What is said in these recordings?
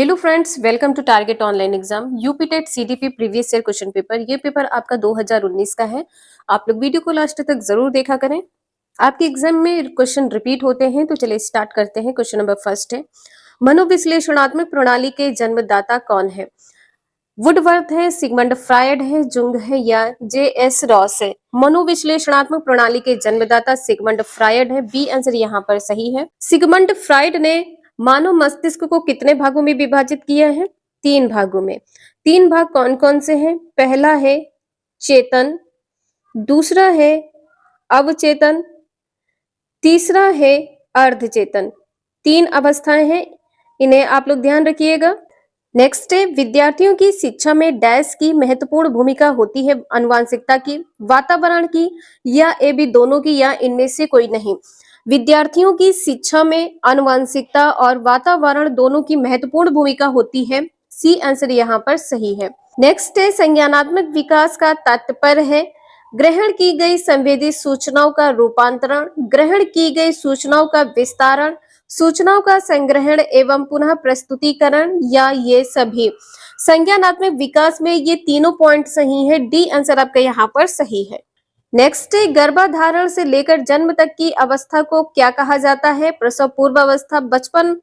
Hello friends, welcome to target online exam UP TET CDP previous year question paper. ये paper आपका 2019 का है। आप लोग वीडियो को लास्ट तक जरूर देखा करें। आपके एग्जाम में क्वेश्चन रिपीट होते हैं, तो चलिए स्टार्ट करते हैं। क्वेश्चन नंबर फर्स्ट है, मनोविश्लेषणात्मक प्रणाली के जन्मदाता कौन है? वुडवर्थ है, सिगमंड फ्रायड है, जुंग है या जे.एस. रॉस है? मनोविश्लेषणात्मक प्रणाली के जन्मदाता सिगमंड फ्रायड है। बी आंसर यहाँ पर सही है। सिगमंड फ्रायड ने मानव मस्तिष्क को कितने भागों में विभाजित किया है? 3 भागों में। 3 भाग कौन कौन से हैं? पहला है चेतन, दूसरा है अवचेतन, तीसरा है अर्धचेतन। 3 अवस्थाएं हैं, इन्हें आप लोग ध्यान रखिएगा। नेक्स्ट है, विद्यार्थियों की शिक्षा में डैश की महत्वपूर्ण भूमिका होती है? आनुवांशिकता की, वातावरण की या ए बी दोनों की या इनमें से कोई नहीं? विद्यार्थियों की शिक्षा में आनुवांशिकता और वातावरण दोनों की महत्वपूर्ण भूमिका होती है। सी आंसर यहाँ पर सही है। नेक्स्ट है, संज्ञानात्मक विकास का तात्पर्य है ग्रहण की गई संवेदी सूचनाओं का रूपांतरण, ग्रहण की गई सूचनाओं का विस्तारण, सूचनाओं का संग्रहण एवं पुनः प्रस्तुतिकरण या ये सभी। संज्ञानात्मक विकास में ये तीनों पॉइंट सही है। डी आंसर आपका यहाँ पर सही है। नेक्स्ट है, गर्भाधारण से लेकर जन्म तक की अवस्था को क्या कहा जाता है? प्रसव पूर्व अवस्था, बचपन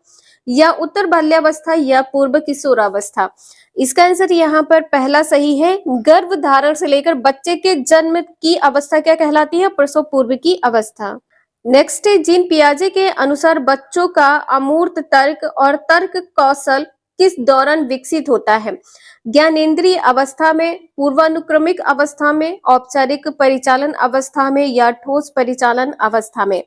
या उत्तर बाल्यावस्था या पूर्व किशोरावस्था? इसका आंसर यहाँ पर पहला सही है। गर्भधारण से लेकर बच्चे के जन्म की अवस्था क्या कहलाती है? प्रसव पूर्व की अवस्था। नेक्स्ट है, जीन पियाजे के अनुसार बच्चों का अमूर्त तर्क और तर्क कौशल किस दौरान विकसित होता है? ज्ञानेंद्रिय अवस्था में, पूर्वानुक्रमिक अवस्था में, औपचारिक परिचालन अवस्था में या ठोस परिचालन अवस्था में?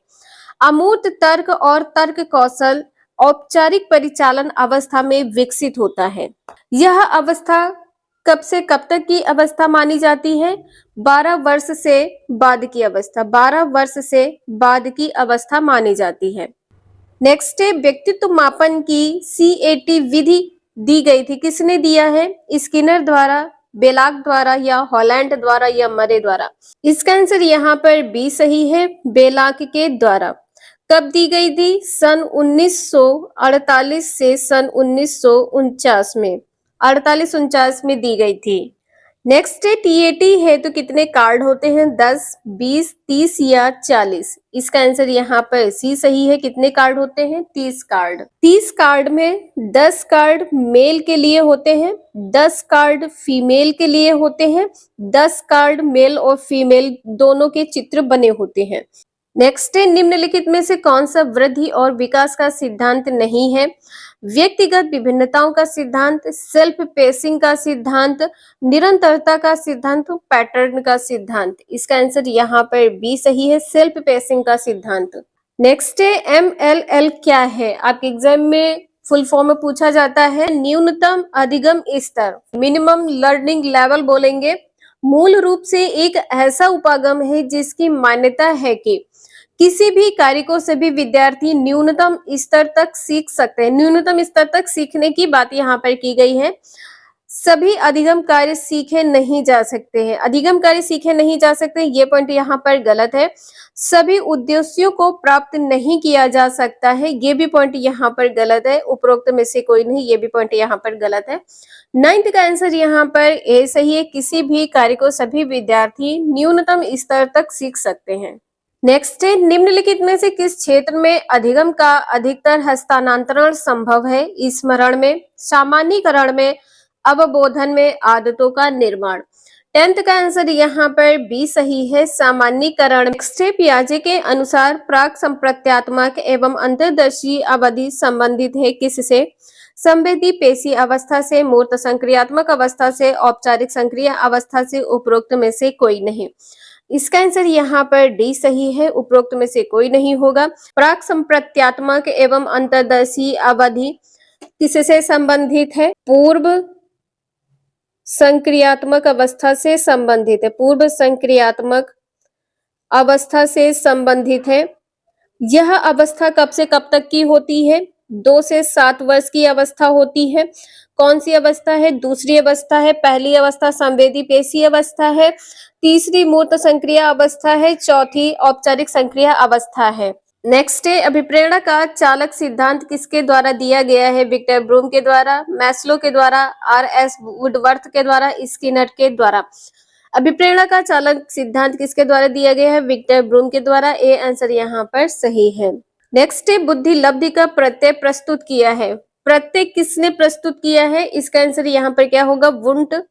अमूर्त तर्क और तर्क कौशल औपचारिक परिचालन अवस्था में विकसित होता है। यह अवस्था कब से कब तक की अवस्था मानी जाती है? 12 वर्ष से बाद की अवस्था। 12 वर्ष से बाद की अवस्था मानी जाती है। नेक्स्ट है, व्यक्तित्व मापन की CAT विधि दी गई थी, किसने दिया है? स्किनर द्वारा, बेलाक द्वारा या हॉलैंड द्वारा या मरे द्वारा? इसका आंसर यहाँ पर बी सही है, बेलाक के द्वारा। कब दी गई थी? सन 1948 से सन 1949 में, 48-49 में दी गई थी। नेक्स्ट है, TAT है तो कितने कार्ड होते हैं? 10, 20, 30 या 40? इसका आंसर यहाँ पर सी सही है। कितने कार्ड होते हैं? 30 कार्ड। 30 कार्ड में 10 कार्ड मेल के लिए होते हैं, 10 कार्ड फीमेल के लिए होते हैं, 10 कार्ड मेल और फीमेल दोनों के चित्र बने होते हैं। नेक्स्ट है, निम्नलिखित में से कौन सा वृद्धि और विकास का सिद्धांत नहीं है? व्यक्तिगत विभिन्नताओं का सिद्धांत, सेल्फ पेसिंग का सिद्धांत, निरंतरता का सिद्धांत, पैटर्न का सिद्धांत? इसका आंसर यहाँ पर बी सही है, सेल्फ पेसिंग का सिद्धांत। नेक्स्ट है, MLL क्या है? आपके एग्जाम में फुल फॉर्म में पूछा जाता है, न्यूनतम अधिगम स्तर, मिनिमम लर्निंग लेवल बोलेंगे। मूल रूप से एक ऐसा उपागम है जिसकी मान्यता है कि किसी भी कार्य को सभी विद्यार्थी न्यूनतम स्तर तक सीख सकते हैं। न्यूनतम स्तर तक सीखने की बात यहाँ पर की गई है। सभी अधिगम कार्य सीखे नहीं जा सकते हैं, अधिगम कार्य सीखे नहीं जा सकते, ये पॉइंट यहाँ पर गलत है। सभी उद्देश्यों को प्राप्त नहीं किया जा सकता है, ये भी पॉइंट यहाँ पर गलत है। उपरोक्त में से कोई नहीं, ये भी पॉइंट यहाँ पर गलत है। 9th का आंसर यहाँ पर ए सही है, किसी भी कार्य को सभी विद्यार्थी न्यूनतम स्तर तक सीख सकते हैं। नेक्स्ट है, निम्नलिखित में से किस क्षेत्र में अधिगम का अधिकतर हस्तांतरण संभव है? स्मरण में, सामान्यीकरण में, अवबोधन में, आदतों का निर्माण? 10th का आंसर यहाँ पर बी सही है, सामान्यीकरण। नेक्स्ट है, पियाजे के अनुसार प्राक संप्रत्यात्मक एवं अंतर्दर्शी अवधि संबंधित है किससे? संवेदी पेशी अवस्था से, मूर्त संक्रियात्मक अवस्था से, औपचारिक संक्रिय अवस्था से? उपरोक्त में से कोई नहीं। इसका आंसर यहाँ पर डी सही है, उपरोक्त में से कोई नहीं होगा। प्राक संप्रत्यात्मक एवं अंतर्दर्शी अवधि किससे संबंधित है? पूर्व संक्रियात्मक अवस्था से संबंधित है, पूर्व संक्रियात्मक अवस्था से संबंधित है। यह अवस्था कब से कब तक की होती है? 2 से 7 वर्ष की अवस्था होती है। कौन सी अवस्था है? दूसरी अवस्था है। पहली अवस्था संवेदी पेशी अवस्था है, तीसरी मूर्त संक्रिया अवस्था है, चौथी औपचारिक संक्रिया अवस्था है। नेक्स्ट है अभिप्रेरणा का चालक सिद्धांत किसके द्वारा दिया गया है? विक्टर ब्रूम के द्वारा, मैस्लो के द्वारा, आर.एस. वुडवर्थ के द्वारा, स्किनर के द्वारा। अभिप्रेरणा का चालक सिद्धांत किसके द्वारा दिया गया है? विक्टर ब्रूम के द्वारा। ए आंसर यहाँ पर सही है। नेक्स्ट है बुद्धि लब्धि का प्रत्यय प्रस्तुत किया है। प्रत्यय किसने प्रस्तुत किया है? इसका आंसर यहाँ पर क्या होगा? वुंट,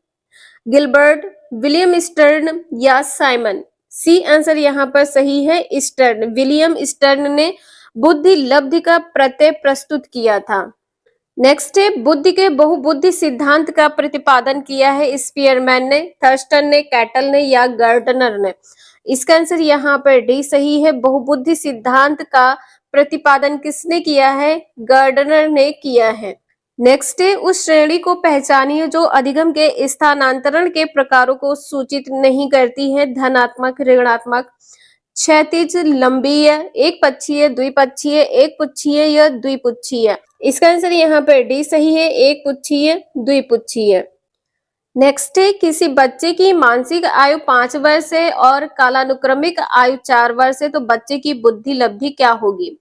गिलबर्ट, विलियम स्टर्न या साइमन। सी आंसर यहाँ पर सही है, स्टर्न। विलियम स्टर्न ने बुद्धि लब्धि का प्रत्यय प्रस्तुत किया था। नेक्स्ट है बुद्धि के बहुबुद्धि सिद्धांत का प्रतिपादन किया है स्पीयरमैन ने, थर्स्टन ने, कैटल ने या गार्डनर ने। इसका आंसर यहाँ पर डी सही है। बहुबुद्धि सिद्धांत का प्रतिपादन किसने किया है? गार्डनर ने किया है। नेक्स्ट है उस श्रेणी को पहचानिए जो अधिगम के स्थानांतरण के प्रकारों को सूचित नहीं करती है। धनात्मक, ऋणात्मक, क्षैतिज, लंबी, एक पक्षीय, द्विपक्षीय, एक पुच्छीय या द्विपुच्छीय। इसका आंसर यहाँ पर डी सही है, एक पुच्छीय, द्विपुच्छीय। नेक्स्ट है किसी बच्चे की मानसिक आयु 5 वर्ष है और कालानुक्रमिक आयु 4 वर्ष है, तो बच्चे की बुद्धि लब्धि क्या होगी?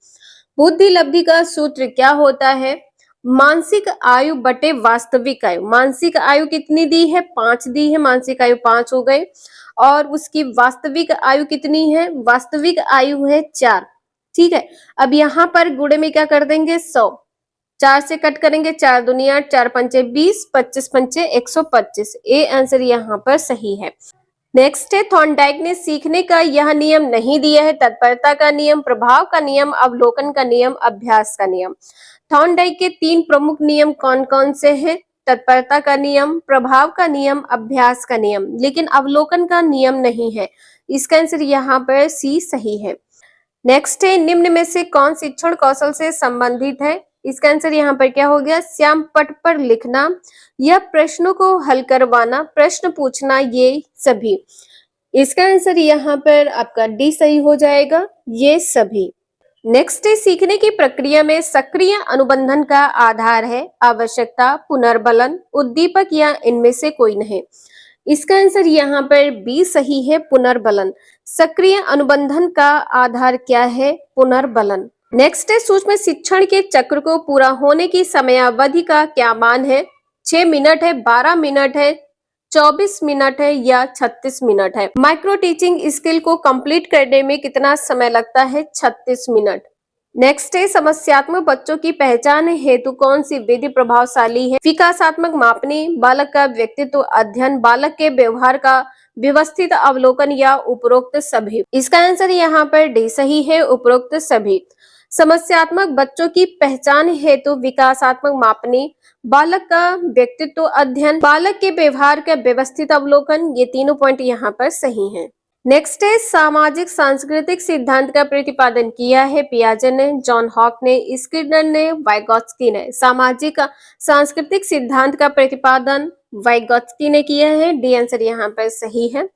बुद्धि लब्धि का सूत्र क्या होता है? मानसिक आयु बटे वास्तविक आयु। मानसिक आयु कितनी दी है? 5 दी है, मानसिक आयु 5 हो गए। और उसकी वास्तविक आयु कितनी है? वास्तविक आयु है 4। ठीक है, अब यहाँ पर गुणे में क्या कर देंगे? 100, 4 से कट करेंगे, 4 दूनी 8, 4 पंचे 20, 25 पंचे 125। ए आंसर यहाँ पर सही है। नेक्स्ट है थॉर्नडाइक ने सीखने का यह नियम नहीं दिया है। तत्परता का नियम, प्रभाव का नियम, अवलोकन का नियम, अभ्यास का नियम। थॉर्नडाइक के 3 प्रमुख नियम कौन कौन से हैं? तत्परता का नियम, प्रभाव का नियम, अभ्यास का नियम, लेकिन अवलोकन का नियम नहीं है। इसका आंसर यहाँ पर सी सही है। नेक्स्ट है निम्न में से कौन शिक्षण कौशल से संबंधित है? इसका आंसर यहाँ पर क्या हो गया? श्याम पट पर लिखना या प्रश्नों को हल करवाना, प्रश्न पूछना, ये सभी। इसका आंसर यहाँ पर आपका डी सही हो जाएगा, ये सभी। नेक्स्ट है सीखने की प्रक्रिया में सक्रिय अनुबंधन का आधार है आवश्यकता, पुनर्बलन, उद्दीपक या इनमें से कोई नहीं। इसका आंसर यहाँ पर बी सही है, पुनर्बलन। सक्रिय अनुबंधन का आधार क्या है? पुनर्बलन। नेक्स्ट है सूक्ष्म शिक्षण के चक्र को पूरा होने की समयावधि का क्या मान है? 6 मिनट है, 12 मिनट है, 24 मिनट है या 36 मिनट है। माइक्रो टीचिंग स्किल को कंप्लीट करने में कितना समय लगता है? 36 मिनट। नेक्स्ट है समस्यात्मक बच्चों की पहचान हेतु कौन सी विधि प्रभावशाली है? विकासात्मक मापनी, बालक का व्यक्तित्व अध्ययन, बालक के व्यवहार का व्यवस्थित अवलोकन या उपरोक्त सभी। इसका आंसर यहाँ पर डी सही है, उपरोक्त सभी। समस्यात्मक बच्चों की पहचान हेतु विकासात्मक मापनी, बालक का व्यक्तित्व अध्ययन, बालक के व्यवहार का व्यवस्थित अवलोकन, ये तीनों पॉइंट यहाँ पर सही हैं। नेक्स्ट है सामाजिक सांस्कृतिक सिद्धांत का प्रतिपादन किया है पियाजे ने, जॉन हॉक ने, स्किनर ने, वाइगोत्स्की ने। सामाजिक सांस्कृतिक सिद्धांत का प्रतिपादन वाइगोत्स्की ने किया है, डी आंसर यहाँ पर सही है।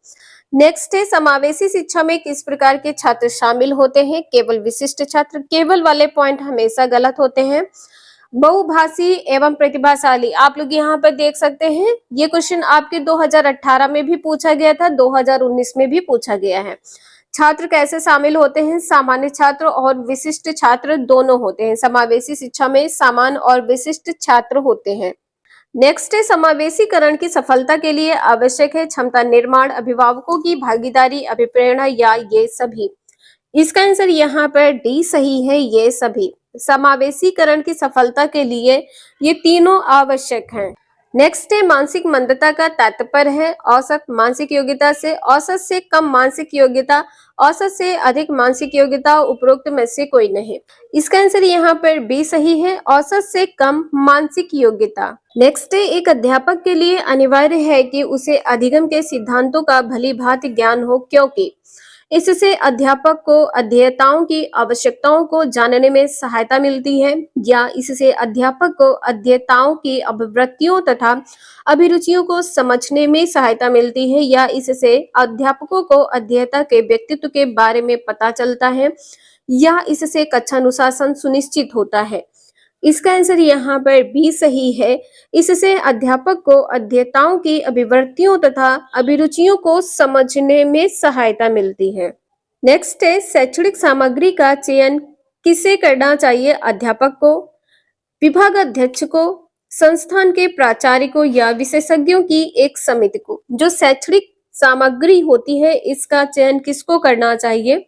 नेक्स्ट है समावेशी शिक्षा में किस प्रकार के छात्र शामिल होते हैं? केवल विशिष्ट छात्र। केवल वाले पॉइंट हमेशा गलत होते हैं। बहुभाषी एवं प्रतिभाशाली, आप लोग यहाँ पर देख सकते हैं, ये क्वेश्चन आपके 2018 में भी पूछा गया था, 2019 में भी पूछा गया है। छात्र कैसे शामिल होते हैं? सामान्य छात्र और विशिष्ट छात्र दोनों होते हैं। समावेशी शिक्षा में सामान्य और विशिष्ट छात्र होते हैं। नेक्स्ट है समावेशीकरण की सफलता के लिए आवश्यक है क्षमता निर्माण, अभिभावकों की भागीदारी, अभिप्रेरणा या ये सभी। इसका आंसर यहाँ पर डी सही है, ये सभी। समावेशीकरण की सफलता के लिए ये तीनों आवश्यक हैं। नेक्स्ट है मानसिक मंदता का तात्पर्य है औसत मानसिक योग्यता से, औसत से कम मानसिक योग्यता, औसत से अधिक मानसिक योग्यता, उपरोक्त में से कोई नहीं। इसका आंसर यहाँ पर बी सही है, औसत से कम मानसिक योग्यता। नेक्स्ट है एक अध्यापक के लिए अनिवार्य है कि उसे अधिगम के सिद्धांतों का भली भांति ज्ञान हो, क्योंकि इससे अध्यापक को अध्येताओं की आवश्यकताओं को जानने में सहायता मिलती है, या इससे अध्यापक को अध्येताओं की अभिवृत्तियों तथा अभिरुचियों को समझने में सहायता मिलती है, या इससे अध्यापकों को अध्येता के व्यक्तित्व के बारे में पता चलता है, या इससे कक्षानुशासन सुनिश्चित होता है। इसका आंसर यहाँ पर भी सही है। इससे अध्यापक को अध्येताओं की अभिवृत्तियों तथा अभिरुचियों को समझने में सहायता मिलती है। नेक्स्ट है शैक्षणिक सामग्री का चयन किसे करना चाहिए, अध्यापक को, विभागाध्यक्ष को, संस्थान के प्राचार्य को या विशेषज्ञों की एक समिति को। जो शैक्षणिक सामग्री होती है इसका चयन किसको करना चाहिए,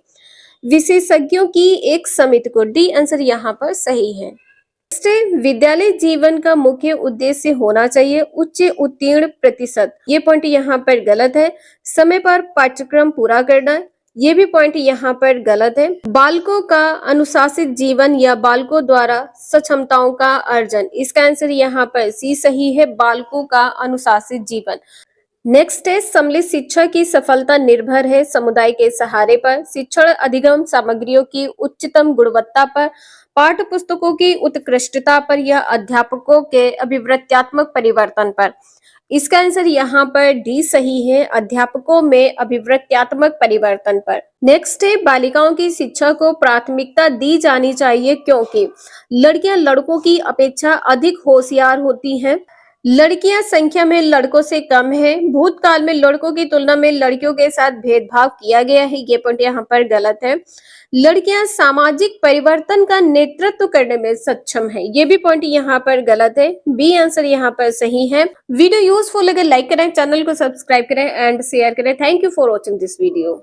विशेषज्ञों की एक समिति को। डी आंसर यहाँ पर सही है। नेक्स्ट है विद्यालय जीवन का मुख्य उद्देश्य होना चाहिए उच्च उत्तीर्ण प्रतिशत। ये पॉइंट यहाँ पर गलत है। समय पर पाठ्यक्रम पूरा करना, ये भी पॉइंट यहाँ पर गलत है। बालकों का अनुशासित जीवन या बालकों द्वारा सक्षमताओं का अर्जन, इसका आंसर यहाँ पर सी सही है, बालकों का अनुशासित जीवन। नेक्स्ट है सम्मिलित शिक्षा की सफलता निर्भर है समुदाय के सहारे पर, शिक्षण अधिगम सामग्रियों की उच्चतम गुणवत्ता पर, पाठ्य पुस्तकों की उत्कृष्टता पर या अध्यापकों के अभिवृत्त्यात्मक परिवर्तन पर। इसका आंसर यहाँ पर डी सही है, अध्यापकों में अभिवृत्त्यात्मक परिवर्तन पर। नेक्स्ट है बालिकाओं की शिक्षा को प्राथमिकता दी जानी चाहिए क्योंकि लड़कियां लड़कों की अपेक्षा अधिक होशियार होती हैं, लड़कियां संख्या में लड़कों से कम है, भूतकाल में लड़कों की तुलना में लड़कियों के साथ भेदभाव किया गया है, ये पॉइंट यहाँ पर गलत है। लड़कियां सामाजिक परिवर्तन का नेतृत्व करने में सक्षम है, ये भी पॉइंट यहाँ पर गलत है। बी आंसर यहाँ पर सही है। वीडियो यूजफुल लगे लाइक करें, चैनल को सब्सक्राइब करें एंड शेयर करें। Thank you for watching this video.